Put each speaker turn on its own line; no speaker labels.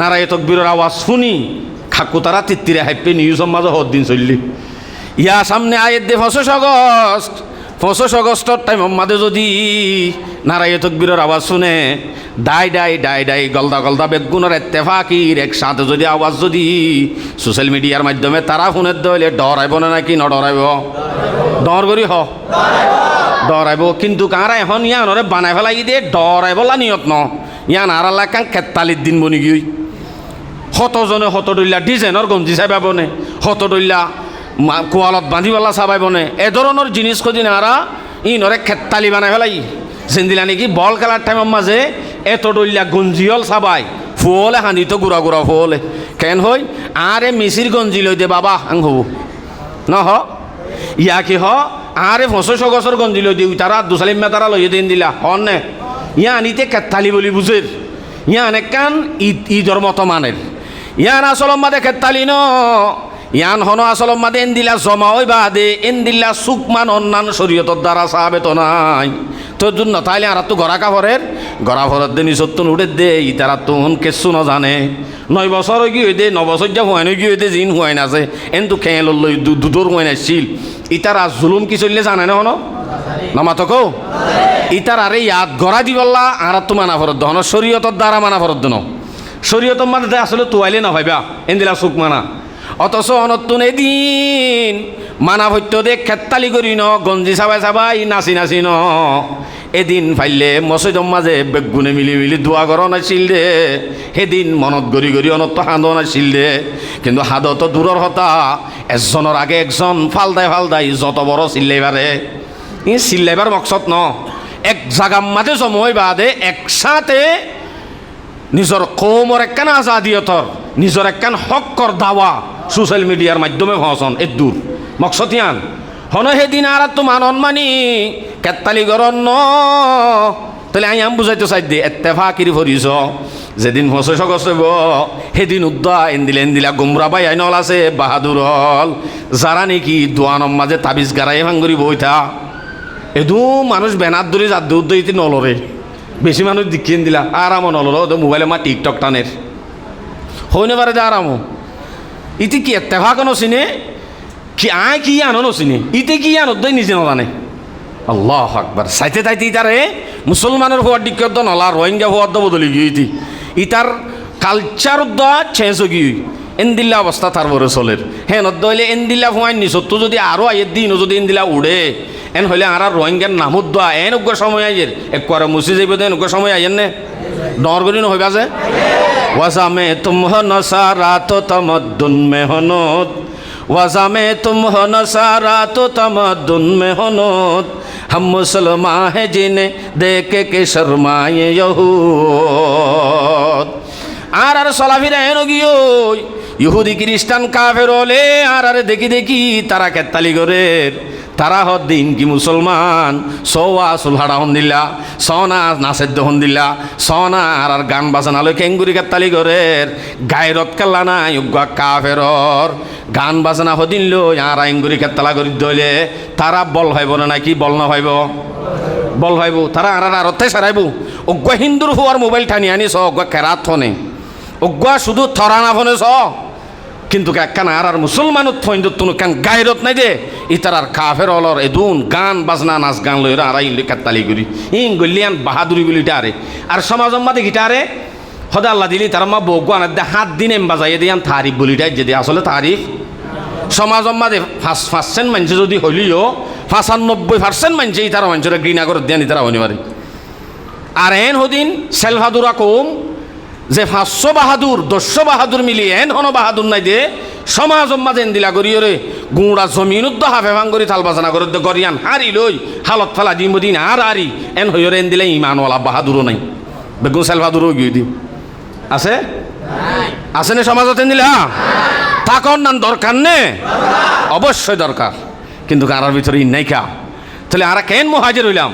নারায়ে তকবীরের আওয়াজ শুনি খাকু তারা তিত্তিরে হাইপে নিউজের মাঝে দিন চললি ইয়া সামনে আয়ের দে 25 আগস্টর টাইম মাঝে যদি নারায়ে তকবীরের আওয়াজ শুনে ডাই ডাই ডাই ডাই গলদা গলদা বেগুনের এত্তেফাকির একসাথে যদি আওয়াজ যদি সোশ্যাল মিডিয়ার মাধ্যমে তারা ফোনের দইলে ডরাইব না নাকি নডরাইব ডর করি ডরাইব কিন্তু কারা এখন ইয়ানরে বানাই ফেলাই দিয়ে ডরাইবলা নিয়ত ন ইয়ান আর এলাকান কেতালির দিন বনি গিয়ে শতজনে শতদলীয়া ডিজাইনৰ গঞ্জি চাবাবনে শতদলীয়া কোৱালত বান্ধিবলা চাবাইবনে এ ধৰণৰ জিনিস খুঁজি নাৰা ইনরে খেতালি বানাই ফেলাই যেদিলা নেকি বল খেলার টাইমের মাঝে এতদলীয়া গঞ্জিয়ল চাবাই ফুলে হাঁদিত গুড়া গুড়া ফুলে কেন হই আরে মিচির গঞ্জি লই দে বাবা আং হব নহ ইয়া কি আরে 25 আগস্টর গঞ্জি লই দিও তারা দুসালিমা তারা লই দিন দিলা হন নে ইয়া আনিতে খেতালি বলি বুঝের ইয়া অনেকান ঈদর মতো মানের ইয়ান আসলম মাদে খেতালি ন ইয়ান হন আসলম মাদে এন্দিলা জমা হই বাদে এন্দিলা সুকমান অন্যান্য শরীয়তর দ্বারা সাহাবে তো নাই তোর জন্য তাইলে আর তো গড়া কাপড়ের দে নিচত্তন উঠে দে ই তারা তোন কেসু ন জানে 9 বছর কি হই দে 9 বছর যা হুয়াই কি হই দে জিন হুয়াই নাছে এন্তু খেয়ে লই দুধর হুয়াই নাছিল ইতারা জুলুম কি চললে জানে না হন নামাতো কো ইতার আরে ইয়াদ গড়া দিবল্লা আর তো মানা ফরদ হন শরীয়তর দ্বারা মানা ফরদ ন শরীয়তর মাঝে আসলে তোয়াইলে না ভাইবা এন্দিলা সুক মানা অথচ অনতুন এদিন মানা ভত্য দে খেতালি করি ন গঞ্জি চাবাই চাবাই নাচি নাচি ন এদিন ফাইলে মসজিদর মাঝে বেগুনে মিলি মিলি দোয়া করো নাছিল দে সেদিন মনত গড়ি গড়ি অনত হাঁদো নাছিল দে কিন্তু হাঁদো তো দূরের হতা একজনের আগে একজন ফালদাই যত বড় চিল্লাইবারে ই চিল্লাইবার মকসদ ন এক জাগার মাঝে জময় বাদে একসাথে নিজের কৌমর একখান আজাদিয়তর নিজের একখান হকর দাওয়া সোশ্যাল মিডিয়ার মাধ্যমে ভাষণ এ দূর মকসদিয়ান হন সেদিন আর তো মানন মানি কেতালি গরন ন তাহলে আমি বুঝাইতে চাই দে এত্তেফাকির ফরিস যেদিন 25 আগস্ট হইব সেদিন উদ্দা এন্দিলা গুমরা বাই আইনল আছে বাহাদুর হল যারা নাকি দোয়ানোর মাঝে তাবিজ গারাই ভাঙ্গুরি বইথা এদু মানুষ বেনার দূরে যার উদ্দ ইতি নলরে বেশি মানুষ দেখিয়ে দিলা আরামও নলর মোবাইলে মা টিকটক টানের হইনে পারে যে আরামও ইতি কি এত্তেফাক নচিনে কি আয় কি আনো নচিনে ইতে কি আনো দই নিজে নাজানে আল্লাহ আকবার চাইতে তাইতে ইতারে মুসলমানের হওয়ার দিকত নলা রোহিঙ্গা হওয়ার বদলি গিয়ে ইতি ইতার কালচার দা চেঞ্জ গিয়ে এন্দিল্লা অবস্থা তার বড় চলের হ্যাঁ নদলে এন্দিল্লা ফুয়াই নিচত্তু যদি আরও আইয়ের দিন যদি এন্দিল্লা উড়ে এন হইলে আর রোহিঙ্গার নামত দোয়া এন উগ্র সময় আইয়ের একবার মুছি যাইব দেন উগ্র সময় আইয়ের নে ডর করি নহইবা যে ওয়াজামে তুম নসারা তো তমদ্দুন মেহনত ওয়াজামে তুম নসারা তো তমদ্দুন মেহনত हम मुसलमान है जिन्हें देख के शर्माए यहूद আর চলাফিরা এনো গিয়ে ইহুদি খ্রিস্টান কাফের হলে আর দেখি তারা কেতালি করে তারা দিন কি মুসলমান সৌয়া সুলহাড়া হন দিলা সনা নাচের হন দিলা সনা আর গান বাজানা লই কেঙ্গুরি কেতালি করে গায়রত কেলা নাই কাফের গান বাজনা হদিন লই আর আইঙ্গুরি কেতালা করি দইলে তারা বল ভাইব না নাকি বল না ভাইব বল ভাইব তারা আর আরতে সারাইব অজ্ঞা হিন্দুর হওয়ার মোবাইল ঠানি আনিস অজ্ঞা কেরাত ফোনে অজ্ঞা শুধু থরানা ফোনে চ কিন্তু একখান আর মুসলমানত ফইন্দত তুন কেন গায়রত নাই দে ইতার আর কাফের অলর এদুন গান বাজনা নাচ গান লই আর ইলি কাতালি করি ইং গলিয়ান বাহাদুরি বলিটা আরে আর সমাজম মাদে গিটারে হদা আল্লাহ দিলি তার মা বগু আনার দে হাত দিন এম বাজাই দিয়ান তারিফ বলিটাই যদি আসলে তারিফ সমাজম মাদে 5% মানুষ যদি হইলিও 95% মানুষ ইতার মানুষের ঘৃণা করে দেন ইতারা হইনি পারে আর এন হদিন সেলভাদুরা কম যে 500 বাহাদুর 200 বাহাদুর মিলিয়ে এন হন বাহাদুর নাই দে সমাজ মাঝে দিলা করিও রে গুঁড়া জমিন হাফে ভাঙ্গরি থাল বাজানা করে গরিয়ান হারি লই হালত ফেলা দিম দিন আর হারি এন হইরে এন দিলে ইমানওয়ালা বাহাদুরও নাই বেগুন সেল বাহাদুরও গিয়ে দিম আছে আছে নে সমাজত এন দিলে তাকর নান দরকার নে অবশ্যই দরকার কিন্তু কারার ভিতরে ইন নাই খা তাহলে আর কেন মহাজের হইলাম